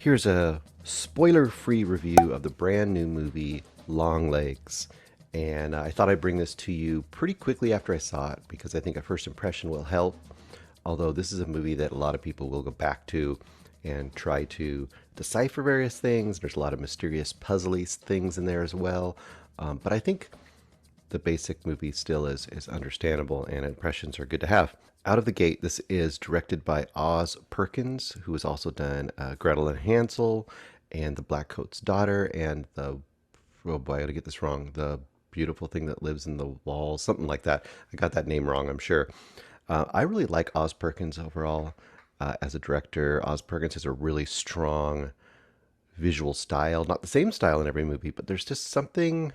Here's a spoiler-free review of the brand new movie Longlegs. And I thought I'd bring this to you pretty quickly after I saw it because I think a first impression will help. Although this is a movie that a lot of people will go back to and try to decipher various things. There's a lot of mysterious, puzzly things in there as well. But I think the basic movie still is understandable and impressions are good to have. Out of the gate, this is directed by Oz Perkins, who has also done Gretel and Hansel and The Black Coat's Daughter and oh boy, I gotta get this wrong, The Beautiful Thing That Lives in the Walls, something like that. I got that name wrong, I'm sure. I really like Oz Perkins overall as a director. Oz Perkins has a really strong visual style, not the same style in every movie, but there's just something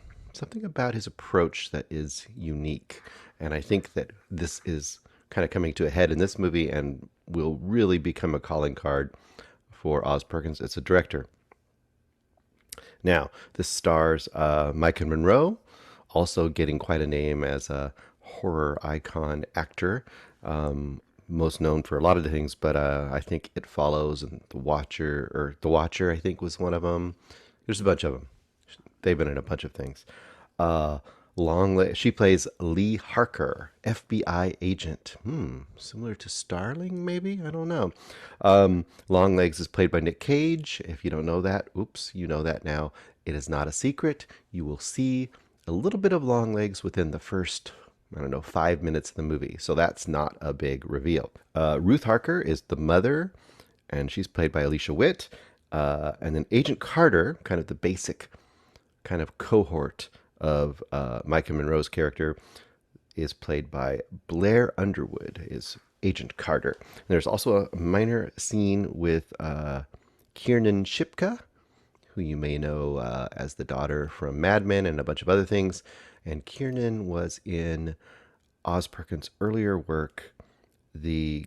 about his approach that is unique. And I think that this is kind of coming to a head in this movie and will really become a calling card for Oz Perkins as a director. Now, this stars Maika Monroe, also getting quite a name as a horror icon actor. Most known for a lot of the things, but I think It Follows and The Watcher, I think was one of them. There's a bunch of them. They've been in a bunch of things. She plays Lee Harker, FBI agent. Similar to Starling, maybe? I don't know. Longlegs is played by Nick Cage. If you don't know that, oops, you know that now. It is not a secret. You will see a little bit of Longlegs within the first, 5 minutes of the movie. So that's not a big reveal. Ruth Harker is the mother, and she's played by Alicia Witt. And then Agent Carter, kind of the basic kind of cohort of Maika Monroe's character, is played by Blair Underwood, is Agent Carter. And there's also a minor scene with Kiernan Shipka, who you may know as the daughter from Mad Men and a bunch of other things. And Kiernan was in Oz Perkins' earlier work, The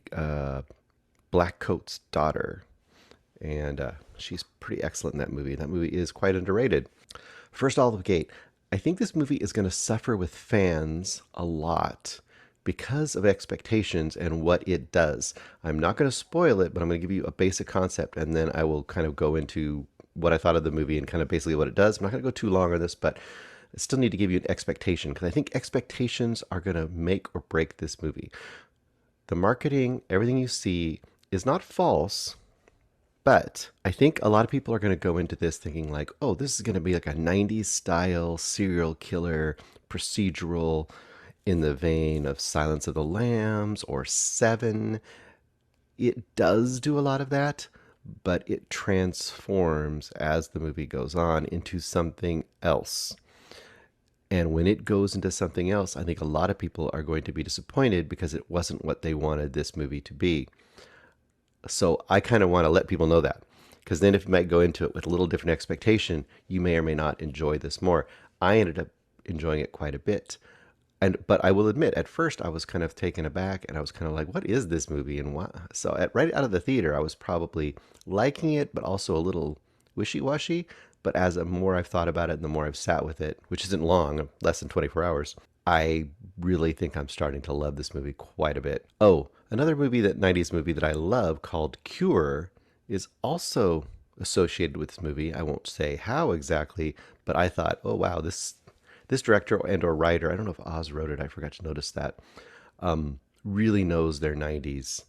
Black Coat's Daughter. And she's pretty excellent in that movie. That movie is quite underrated. First, all the gate, I think this movie is going to suffer with fans a lot because of expectations and what it does. I'm not going to spoil it, but I'm going to give you a basic concept, and then I will kind of go into what I thought of the movie and kind of basically what it does. I'm not going to go too long on this, but I still need to give you an expectation because I think expectations are going to make or break this movie. The marketing, everything you see is not false, but I think a lot of people are going to go into this thinking like, oh, this is going to be like a 90s style serial killer procedural in the vein of Silence of the Lambs or Seven. It does do a lot of that, but it transforms as the movie goes on into something else. And when it goes into something else, I think a lot of people are going to be disappointed because it wasn't what they wanted this movie to be. So I kind of want to let people know that, because then if you might go into it with a little different expectation, you may or may not enjoy this more. I ended up enjoying it quite a bit. But I will admit, at first I was kind of taken aback and I was kind of like, what is this movie and what? So right out of the theater, I was probably liking it, but also a little wishy-washy. But as the more I've thought about it and the more I've sat with it, which isn't long, less than 24 hours, I really think I'm starting to love this movie quite a bit. Oh, another 90s movie that I love called Cure is also associated with this movie. I won't say how exactly, but I thought, oh wow, this director and or writer, I don't know if Oz wrote it, I forgot to notice that, really knows their 90s,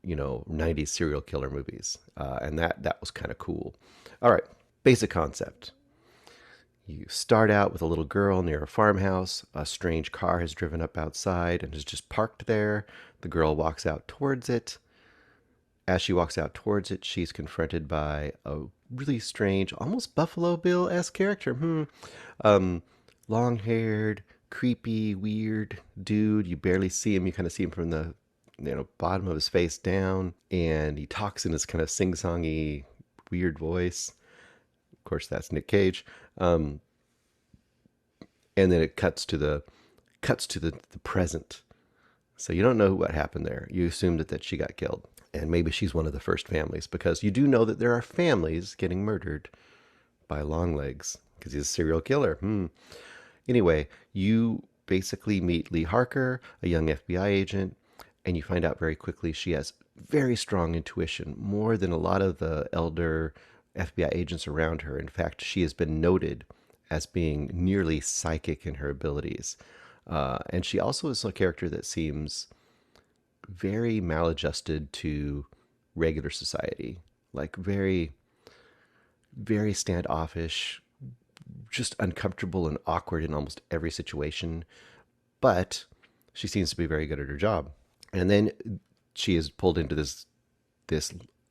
90s serial killer movies. And that was kind of cool. All right, basic concept. You start out with a little girl near a farmhouse. A strange car has driven up outside and is just parked there. The girl walks out towards it. As she walks out towards it, she's confronted by a really strange, almost Buffalo Bill-esque character. Long-haired, creepy, weird dude. You barely see him. You kind of see him from the bottom of his face down. And he talks in this kind of sing-songy, weird voice. Of course, that's Nick Cage. And then it cuts to the present. So you don't know what happened there. You assume that she got killed. And maybe she's one of the first families, because you do know that there are families getting murdered by Longlegs because he's a serial killer. Anyway, you basically meet Lee Harker, a young FBI agent, and you find out very quickly she has very strong intuition, more than a lot of the elder FBI agents around her. In fact, she has been noted as being nearly psychic in her abilities. And she also is a character that seems very maladjusted to regular society, like very, very standoffish, just uncomfortable and awkward in almost every situation. But she seems to be very good at her job. And then she is pulled into this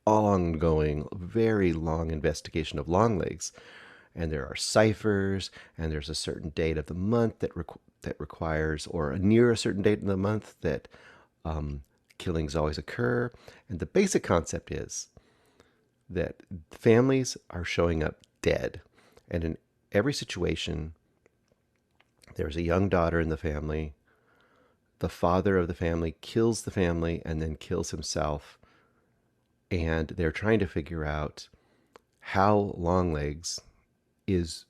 ongoing, very long investigation of Longlegs, and there are ciphers, and there's a certain date of the month that requires, or near a certain date in the month that killings always occur. And the basic concept is that families are showing up dead, and in every situation, there's a young daughter in the family. The father of the family kills the family and then kills himself, and they're trying to figure out how Longlegs is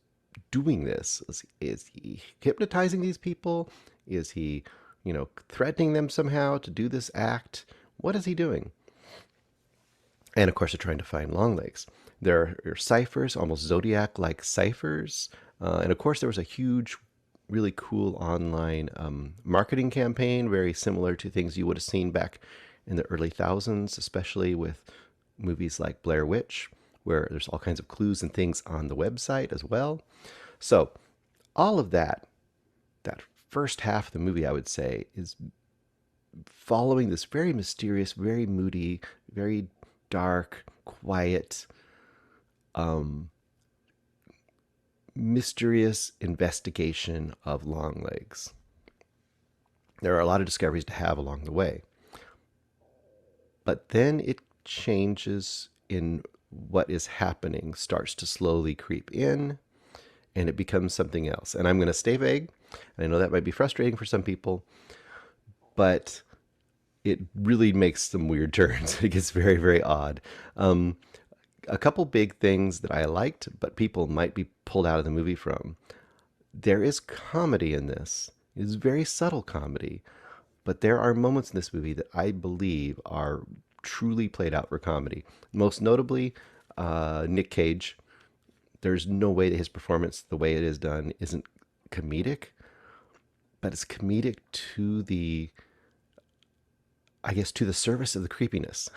doing this. Is he hypnotizing these people? Is he, threatening them somehow to do this act? What is he doing? And of course, they're trying to find Longlegs. There are ciphers, almost zodiac-like ciphers. And of course, there was a huge, really cool online marketing campaign, very similar to things you would have seen back in the early thousands, especially with movies like Blair Witch, where there's all kinds of clues and things on the website as well. So all of that first half of the movie, I would say, is following this very mysterious, very moody, very dark, quiet, mysterious investigation of Longlegs. There are a lot of discoveries to have along the way. But then it changes in what is happening, starts to slowly creep in, and it becomes something else. And I'm going to stay vague. I know that might be frustrating for some people, but it really makes some weird turns. It gets very, very odd. A couple big things that I liked, but people might be pulled out of the movie from. There is comedy in this. It is very subtle comedy, but there are moments in this movie that I believe are truly played out for comedy. Most notably, Nick Cage. There's no way that his performance, the way it is done, isn't comedic, but it's comedic to the, I guess, to the service of the creepiness.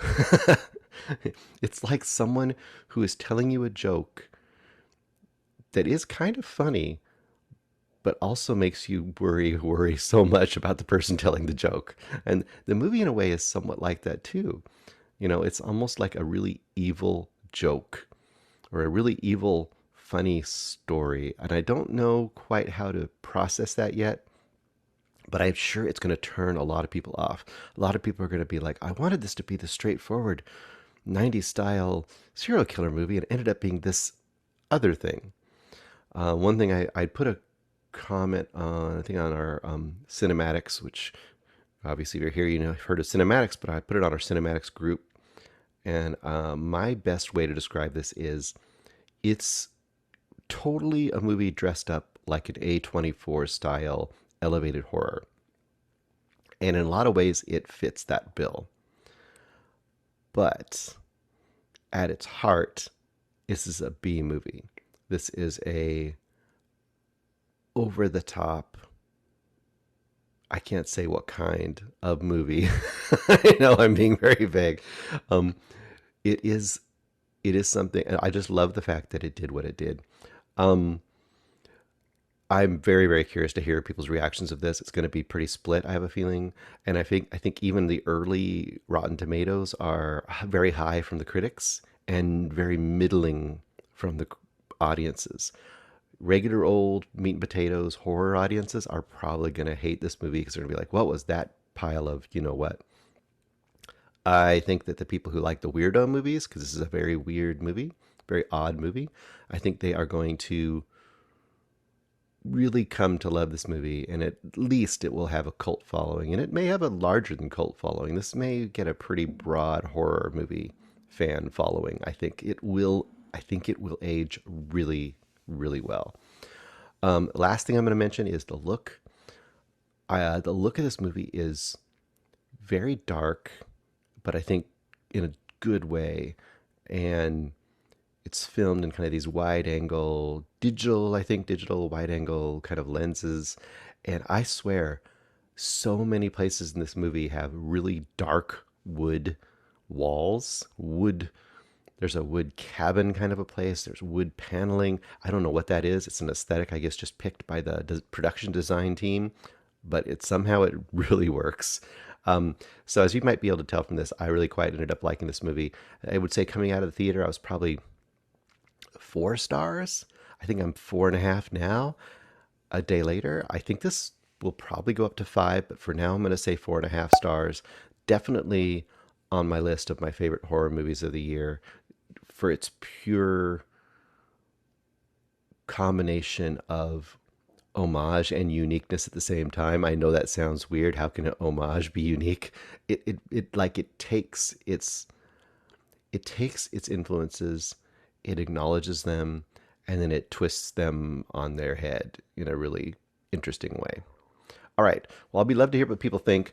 It's like someone who is telling you a joke that is kind of funny, but also makes you worry so much about the person telling the joke. And the movie, in a way, is somewhat like that too. It's almost like a really evil joke or a really evil, funny story. And I don't know quite how to process that yet, but I'm sure it's going to turn a lot of people off. A lot of people are going to be like, I wanted this to be the straightforward 90s style serial killer movie, and it ended up being this other thing. One thing I put a comment on, I think on our cinematics, which obviously if you're here, you've heard of cinematics, but I put it on our cinematics group. And my best way to describe this is it's totally a movie dressed up like an A24 style elevated horror. And in a lot of ways, it fits that bill. But at its heart, this is a B movie. This is a over the top, I can't say what kind of movie. I know I'm being very vague. It is something, and I just love the fact that it did what it did. I'm very, very curious to hear people's reactions of this. It's going to be pretty split, I have a feeling. And I think even the early Rotten Tomatoes are very high from the critics and very middling from the audiences. Regular old meat and potatoes horror audiences are probably going to hate this movie because they're going to be like, what was that pile of you know what? I think that the people who like the weirdo movies, because this is a very weird movie, very odd movie, I think they are going to really come to love this movie, and at least it will have a cult following, and it may have a larger than cult following. This may get a pretty broad horror movie fan following. I think it will age really, really well. Last thing I'm going to mention is the look. The look of this movie is very dark, but I think in a good way. And it's filmed in kind of these wide angle, digital wide angle kind of lenses. And I swear, so many places in this movie have really dark wood walls. There's a wood cabin kind of a place. There's wood paneling. I don't know what that is. It's an aesthetic, I guess, just picked by the production design team, but it really works. So as you might be able to tell from this, I really quite ended up liking this movie. I would say coming out of the theater, I was probably 4 stars. I think I'm 4.5 now. A day later, I think this will probably go up to 5, but for now I'm going to say 4.5 stars. Definitely on my list of my favorite horror movies of the year for its pure combination of homage and uniqueness at the same time. I know that sounds weird. How can an homage be unique? It takes its influences, it acknowledges them, and then it twists them on their head in a really interesting way. All right. Well, I'd love to hear what people think.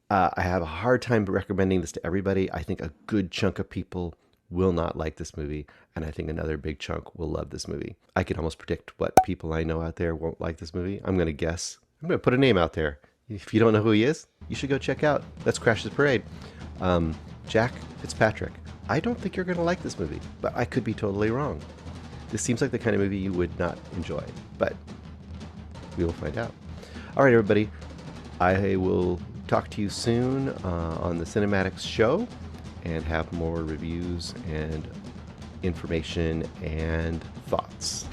I have a hard time recommending this to everybody. I think a good chunk of people will not like this movie, and I think another big chunk will love this movie. I can almost predict what people I know out there won't like this movie. I'm going to guess. I'm going to put a name out there. If you don't know who he is, you should go check out Let's Crash the Parade. Jack Fitzpatrick. I don't think you're going to like this movie, but I could be totally wrong. This seems like the kind of movie you would not enjoy, but we will find out. All right, everybody. I will talk to you soon on the CinemAddicts show and have more reviews and information and thoughts.